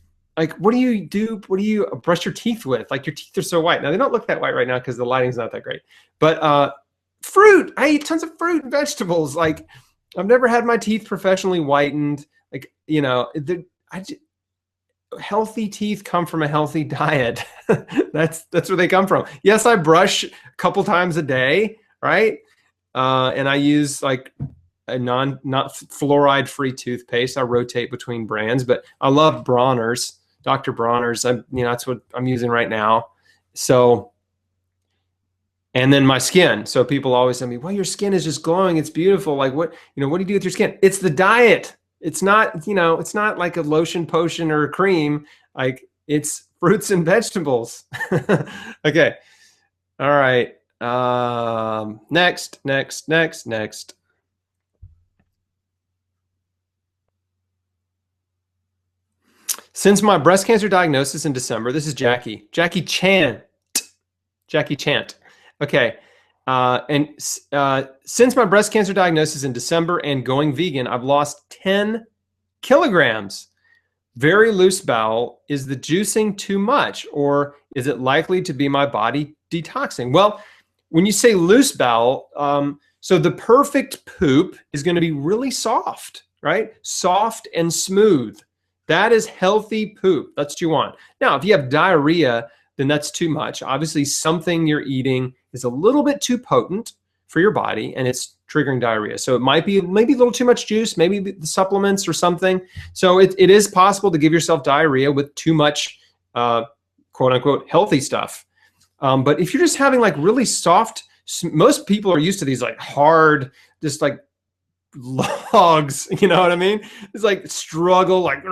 do? What do you brush your teeth with? Like your teeth are so white. Now they don't look that white right now because the lighting's not that great. But fruit, I eat tons of fruit and vegetables. Like I've never had my teeth professionally whitened. Like, healthy teeth come from a healthy diet. That's where they come from. Yes, I brush a couple times a day, right? And I use like a not fluoride free toothpaste. I rotate between brands, but I love Bronner's, Dr. Bronner's. That's what I'm using right now. So, and then my skin. So people always tell me, well, your skin is just glowing. It's beautiful. Like what do you do with your skin? It's the diet. It's not, it's not like a lotion, potion, or a cream. Like it's fruits and vegetables. Okay. All right. Next. Since my breast cancer diagnosis in December, this is Jackie Chant. Okay. Since my breast cancer diagnosis in December and going vegan, I've lost 10 kilograms. Very loose bowel. Is the juicing too much, or is it likely to be my body detoxing? Well, when you say loose bowel, so the perfect poop is going to be really soft, right? Soft and smooth. That is healthy poop. That's what you want. Now, if you have diarrhea, then that's too much. Obviously, something you're eating is a little bit too potent for your body and it's triggering diarrhea. So it might be maybe a little too much juice, maybe the supplements or something. So it is possible to give yourself diarrhea with too much quote unquote healthy stuff. But if you're just having like really soft, most people are used to these like hard, just like logs, you know what I mean? It's like struggle, like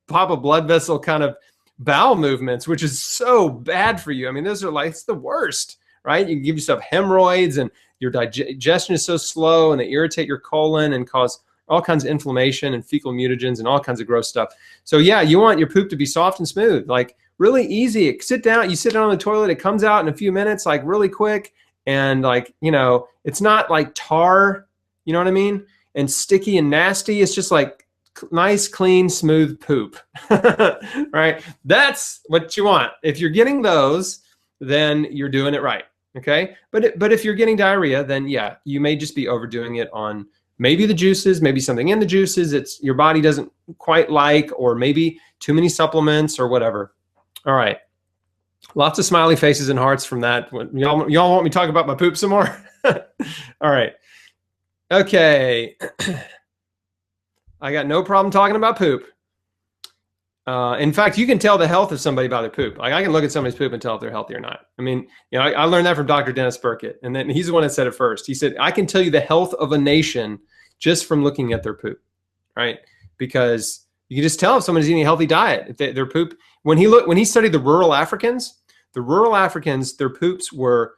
pop a blood vessel kind of bowel movements, which is so bad for you. I mean, those are like, it's the worst, right? You can give yourself hemorrhoids and your digestion is so slow and they irritate your colon and cause all kinds of inflammation and fecal mutagens and all kinds of gross stuff. So yeah, you want your poop to be soft and smooth, like really easy. Sit down, you sit down on the toilet, it comes out in a few minutes, like really quick. And like, it's not like tar, you know what I mean? And sticky and nasty. It's just like nice, clean, smooth poop, right? That's what you want. If you're getting those, then you're doing it right, okay? But if you're getting diarrhea, then yeah, you may just be overdoing it on maybe the juices, maybe something in the juices it's your body doesn't quite like, or maybe too many supplements or whatever. All right. Lots of smiley faces and hearts from that. Y'all want me to talk about my poop some more? All right. Okay. I got no problem talking about poop. In fact, you can tell the health of somebody by their poop. Like I can look at somebody's poop and tell if they're healthy or not. I mean, I learned that from Dr. Dennis Burkitt, and then he's the one that said it first. He said, I can tell you the health of a nation just from looking at their poop, right? Because you can just tell if someone's eating a healthy diet. If their poop, when he studied the rural Africans, their poops were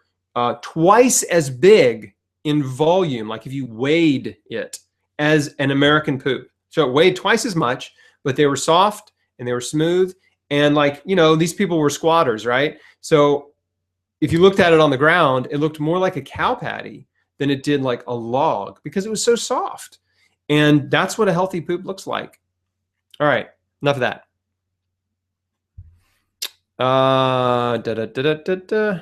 twice as big in volume, like if you weighed it, as an American poop. So it weighed twice as much, but they were soft and they were smooth. And like, these people were squatters, right? So if you looked at it on the ground, it looked more like a cow patty than it did like a log because it was so soft. And that's what a healthy poop looks like. All right, enough of that. Da, da, da, da, da, da.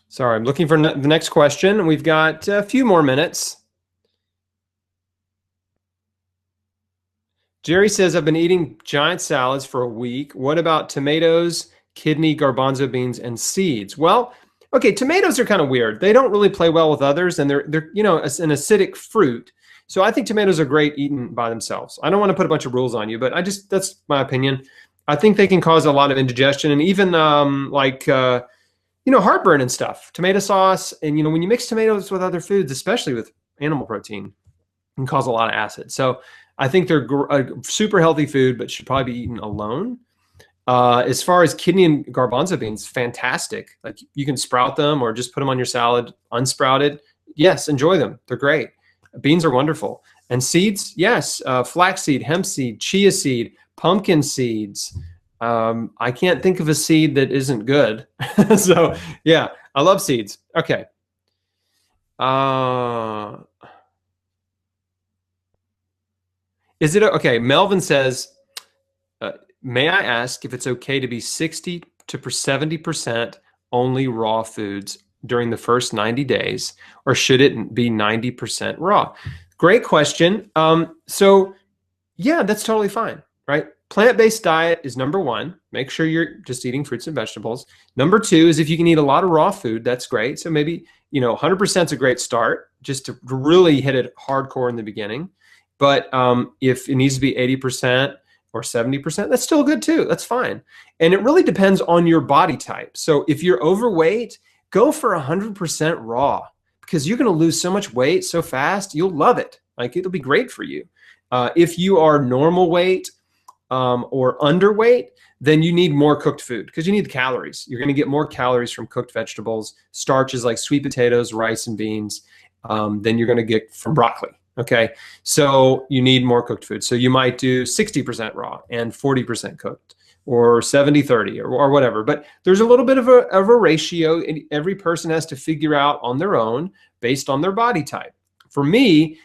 Sorry, I'm looking for the next question. We've got a few more minutes. Jerry says, I've been eating giant salads for a week. What about tomatoes, kidney, garbanzo beans, and seeds? Well, okay, tomatoes are kind of weird. They don't really play well with others, and they're you know, an acidic fruit. So I think tomatoes are great eaten by themselves. I don't want to put a bunch of rules on you, but that's my opinion. I think they can cause a lot of indigestion and even heartburn and stuff. Tomato sauce, and when you mix tomatoes with other foods, especially with animal protein, can cause a lot of acid. So I think they're a super healthy food, but should probably be eaten alone. As far as kidney and garbanzo beans, fantastic. Like you can sprout them or just put them on your salad unsprouted. Yes, enjoy them. They're great. Beans are wonderful. And seeds, yes, flaxseed, hemp seed, chia seed, pumpkin seeds. I can't think of a seed that isn't good. So yeah, I love seeds. Okay. Is it okay? Melvin says, may I ask if it's okay to be 60 to 70% only raw foods during the first 90 days, or should it be 90% raw? Great question. So yeah, that's totally fine, right? Plant-based diet is number one. Make sure you're just eating fruits and vegetables. Number two is if you can eat a lot of raw food, that's great. So maybe, 100% is a great start just to really hit it hardcore in the beginning. But if it needs to be 80% or 70%, that's still good too. That's fine. And it really depends on your body type. So if you're overweight, go for 100% raw because you're going to lose so much weight so fast. You'll love it. Like it'll be great for you. If you are normal weight or underweight, then you need more cooked food because you need the calories. You're going to get more calories from cooked vegetables, starches like sweet potatoes, rice, and beans than you're going to get from broccoli. Okay, so you need more cooked food. So you might do 60% raw and 40% cooked, or 70-30, or whatever. But there's a little bit of a ratio, and every person has to figure out on their own based on their body type. For me,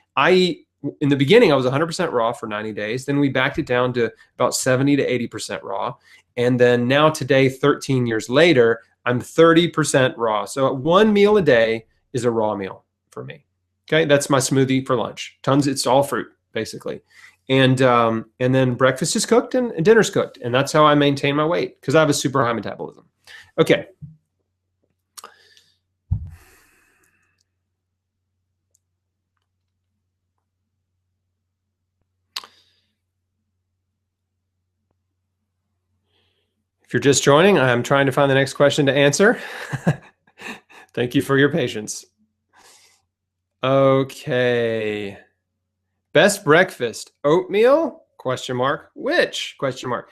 in the beginning, I was 100% raw for 90 days. Then we backed it down to about 70 to 80% raw. And then now today, 13 years later, I'm 30% raw. So one meal a day is a raw meal for me. Okay, that's my smoothie for lunch. It's all fruit, basically. And then breakfast is cooked and dinner's cooked. And that's how I maintain my weight because I have a super high metabolism. Okay. If you're just joining, I'm trying to find the next question to answer. Thank you for your patience. Okay. Best breakfast, oatmeal? Question mark. Which? Question mark.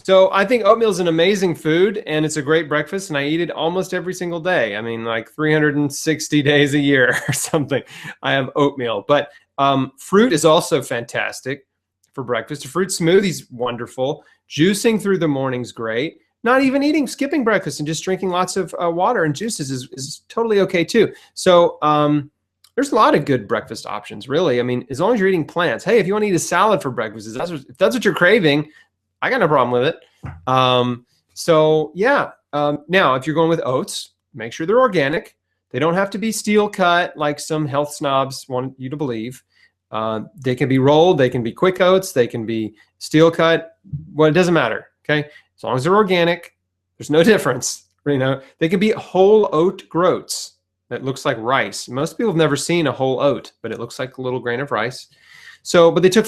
So I think oatmeal is an amazing food and it's a great breakfast and I eat it almost every single day. I mean, like 360 days a year or something. I have oatmeal, but fruit is also fantastic for breakfast. A fruit smoothie's wonderful. Juicing through the morning's great. Not even skipping breakfast and just drinking lots of water and juices is totally okay too. So there's a lot of good breakfast options, really. I mean, as long as you're eating plants. Hey, if you want to eat a salad for breakfast, if that's what you're craving, I got no problem with it. So yeah. Now, if you're going with oats, make sure they're organic. They don't have to be steel cut like some health snobs want you to believe. They can be rolled. They can be quick oats. They can be steel cut. Well, it doesn't matter. Okay. As long as they're organic, there's no difference. They can be whole oat groats. That looks like rice. Most people have never seen a whole oat, but it looks like a little grain of rice. So, but they take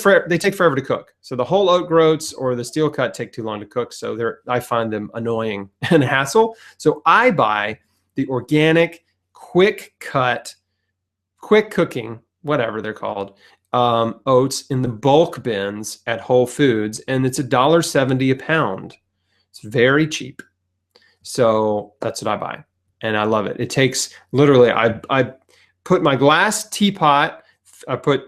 forever to cook. So the whole oat groats or the steel cut take too long to cook. So I find them annoying and hassle. So I buy the organic, quick cut, quick cooking, whatever they're called, oats in the bulk bins at Whole Foods, and it's $1.70 a pound. It's very cheap. So that's what I buy. And I love it. It takes literally, I put my glass teapot, I put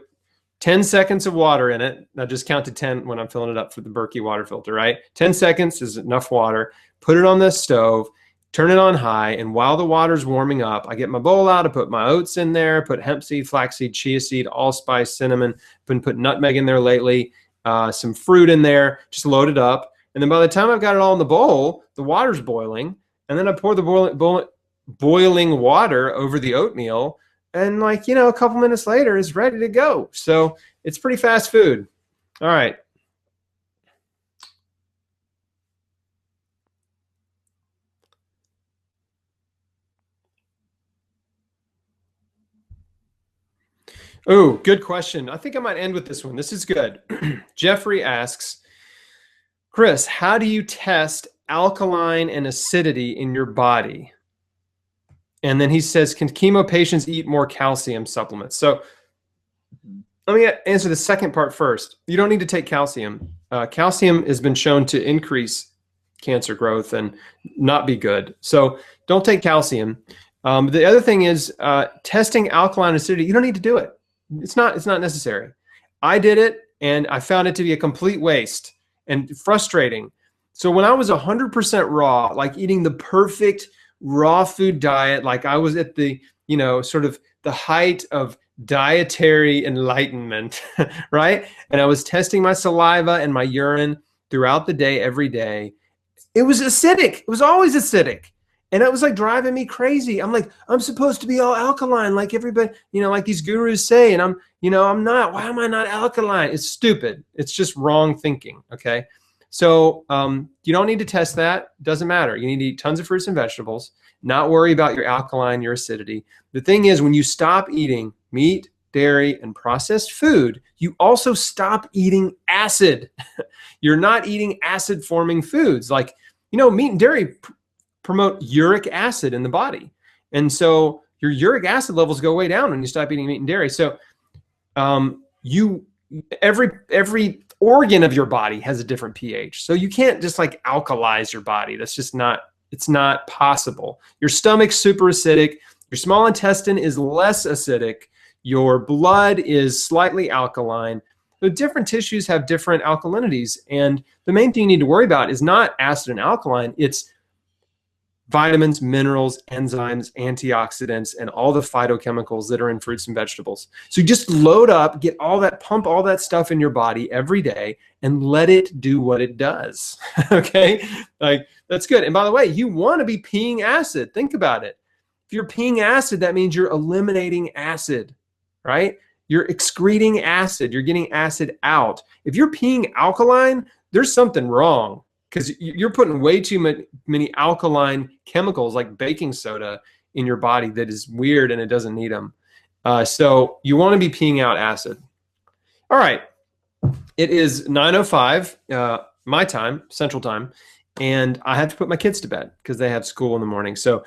10 seconds of water in it. I just count to 10 when I'm filling it up for the Berkey water filter, right? 10 seconds is enough water. Put it on the stove, turn it on high, and while the water's warming up, I get my bowl out, I put my oats in there, put hemp seed, flaxseed, chia seed, allspice, cinnamon, been putting nutmeg in there lately, some fruit in there, just load it up. And then by the time I've got it all in the bowl, the water's boiling, and then I pour the boiling water over the oatmeal, and like, a couple minutes later, it's ready to go. So it's pretty fast food. All right. Oh, good question. I think I might end with this one. This is good. Jeffrey asks, Chris, how do you test alkaline and acidity in your body? And then he says, can chemo patients eat more calcium supplements? So let me answer the second part first. You don't need to take calcium. Calcium has been shown to increase cancer growth and not be good. So don't take calcium. The other thing is testing alkaline acidity. You don't need to do it. It's not necessary. I did it, and I found it to be a complete waste and frustrating. So when I was 100% raw, like eating the perfect raw food diet, like I was at the, sort of the height of dietary enlightenment, right? And I was testing my saliva and my urine throughout the day, every day. It was acidic. It was always acidic. And it was like driving me crazy. I'm like, I'm supposed to be all alkaline, like everybody, like these gurus say, and I'm not. Why am I not alkaline? It's stupid. It's just wrong thinking. Okay. So you don't need to test that. Doesn't matter. You need to eat tons of fruits and vegetables, not worry about your alkaline, your acidity. The thing is, when you stop eating meat, dairy, and processed food, you also stop eating acid. You're not eating acid forming foods like, meat and dairy promote uric acid in the body. And so your uric acid levels go way down when you stop eating meat and dairy. So every organ of your body has a different pH. So you can't just like alkalize your body. That's just it's not possible. Your stomach's super acidic. Your small intestine is less acidic. Your blood is slightly alkaline. The different tissues have different alkalinities. And the main thing you need to worry about is not acid and alkaline. It's vitamins, minerals, enzymes, antioxidants, and all the phytochemicals that are in fruits and vegetables. So you just load up, pump all that stuff in your body every day and let it do what it does. Okay? Like, that's good. And by the way, you want to be peeing acid. Think about it. If you're peeing acid, that means you're eliminating acid, right? You're excreting acid. You're getting acid out. If you're peeing alkaline, there's something wrong, because you're putting way too many alkaline chemicals like baking soda in your body that is weird and it doesn't need them. So you want to be peeing out acid. All right. It is 9:05 my time, Central Time, and I have to put my kids to bed because they have school in the morning. So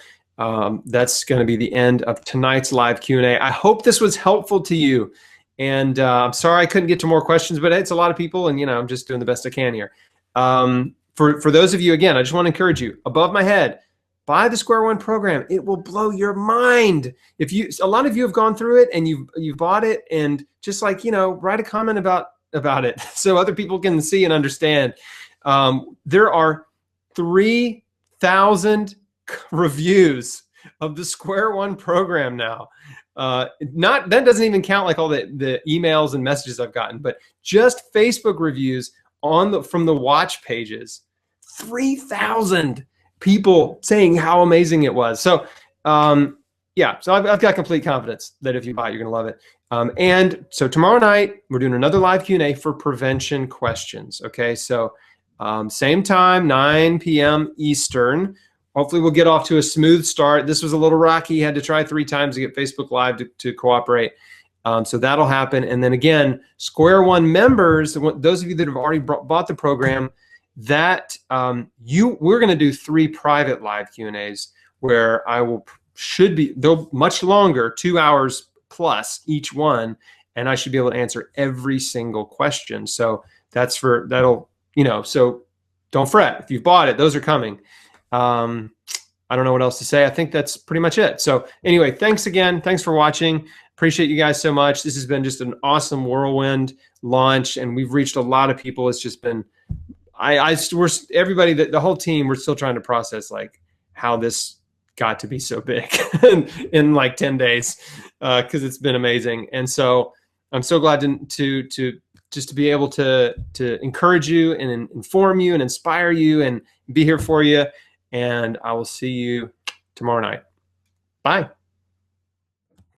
that's going to be the end of tonight's live Q&A. I hope this was helpful to you. And I'm sorry I couldn't get to more questions, but it's a lot of people, and I'm just doing the best I can here. For those of you, again, I just want to encourage you, above my head, buy the Square One program. It will blow your mind. A lot of you have gone through it and you've bought it, and just like, write a comment about it so other people can see and understand. There are 3,000 reviews of the Square One program now. That doesn't even count like all the emails and messages I've gotten, but just Facebook reviews from the watch pages. 3,000 people saying how amazing it was. So yeah, so I've got complete confidence that if you buy it, you're gonna love it. And so tomorrow night we're doing another live Q&A for prevention questions. Okay, so same time, 9 p.m. Eastern. Hopefully we'll get off to a smooth start. This was a little rocky. Had to try 3 times to get Facebook Live to cooperate. So that'll happen. And then again, Square One members, those of you that have already bought the program, that we're going to do 3 private live Q&As where they'll much longer, 2 hours plus each one, and I should be able to answer every single question. So that'll so don't fret. If you've bought it, those are coming. I don't know what else to say. I think that's pretty much it. So anyway, thanks again. Thanks for watching. Appreciate you guys so much. This has been just an awesome whirlwind launch, and we've reached a lot of people. It's just been, everybody, the whole team, we're still trying to process like how this got to be so big in like 10 days, because it's been amazing. And so I'm so glad to just to be able to encourage you and inform you and inspire you and be here for you. And I will see you tomorrow night. Bye.